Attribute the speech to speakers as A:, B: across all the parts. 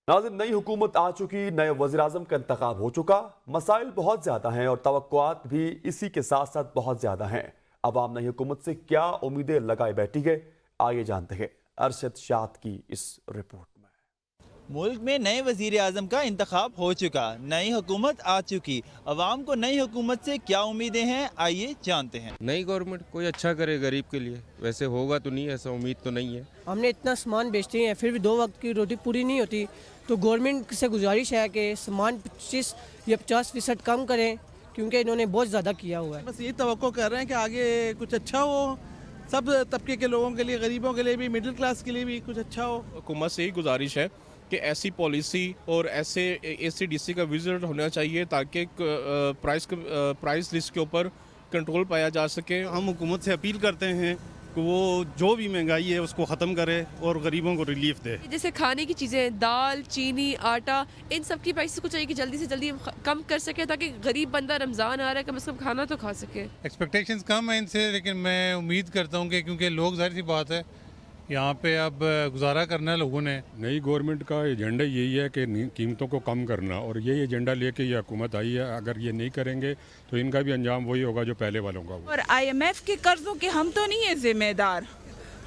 A: नाज़रीन, नई हुकूमत आ चुकी, नए वज़ीर-ए-आज़म का इंतखाब हो चुका। मसाइल बहुत ज़्यादा हैं और तवक्कुआत भी इसी के साथ साथ बहुत ज़्यादा हैं। अवाम नई हुकूमत से क्या उम्मीदें लगाए बैठी है, आइए जानते हैं अरशद शाद की इस रिपोर्ट में।
B: मुल्क में नए वजीर आज़म का इंतखाब हो चुका, नई हुकूमत आ चुकी। अवाम को नई हुकूमत से क्या उम्मीदें हैं, आइए जानते हैं।
C: नई गवर्नमेंट कोई अच्छा करे गरीब के लिए, वैसे होगा तो नहीं, ऐसा उम्मीद तो नहीं है।
D: हमने इतना सामान बेचते हैं फिर भी 2 वक्त की रोटी पूरी नहीं होती, तो गवर्नमेंट से गुजारिश है कि सामान 25 या 50% कम करें, क्योंकि इन्होंने बहुत ज़्यादा किया हुआ है।
E: बस ये तवक्को कर रहे हैं कि आगे कुछ अच्छा हो, सब तबके के लोगों के लिए, गरीबों के लिए भी, मिडिल क्लास के लिए भी कुछ अच्छा हो।
F: हुकूमत से ही गुजारिश है कि ऐसी पॉलिसी और ऐसे ACDC का विजिट होना चाहिए ताकि प्राइस लिस्ट के ऊपर कंट्रोल पाया जा सके।
G: हम हुकूमत से अपील करते हैं कि वो जो भी महंगाई है उसको ख़त्म करे और गरीबों को रिलीफ दे।
H: जैसे खाने की चीज़ें, दाल, चीनी, आटा, इन सब की प्राइस को चाहिए कि जल्दी से जल्दी कम कर सके ताकि गरीब बंदा रमज़ान आ रहा है कम से कम खाना तो खा सके।
I: एक्सपेक्टेशंस कम है इनसे, लेकिन मैं उम्मीद करता हूँ कि क्योंकि लोग, जाहिर सी बात है, यहाँ पे अब गुजारा करना है लोगों ने।
J: नई गवर्नमेंट का एजेंडा यही है कि कीमतों को कम करना, और यही एजेंडा लेके ये हुकूमत आई है। अगर ये नहीं करेंगे तो इनका भी अंजाम वही होगा जो पहले वालों का हुआ।
K: और IMF के कर्जों के हम तो नहीं है जिम्मेदार,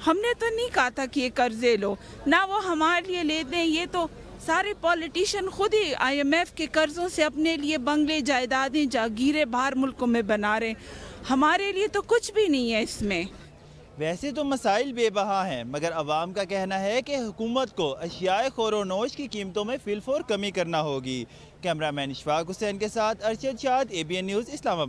K: हमने तो नहीं कहा था कि ये कर्जे लो, ना वो हमारे लिए लेते हैं। ये तो सारे पॉलिटिशियन खुद ही IMF के कर्जों से अपने लिए बंगले, जायदादें, जागीरें बाहर मुल्कों में बना रहे। हमारे लिए तो कुछ भी नहीं है इसमें।
B: वैसे तो मसाइल बेबहा हैं, मगर अवाम का कहना है कि हुकूमत को अशियाए खोरो-नोश की कीमतों में फिलफोर कमी करना होगी। कैमरामैन इशफाक हुसैन के साथ अरशद शाद, ABN न्यूज़, इस्लामाबाद।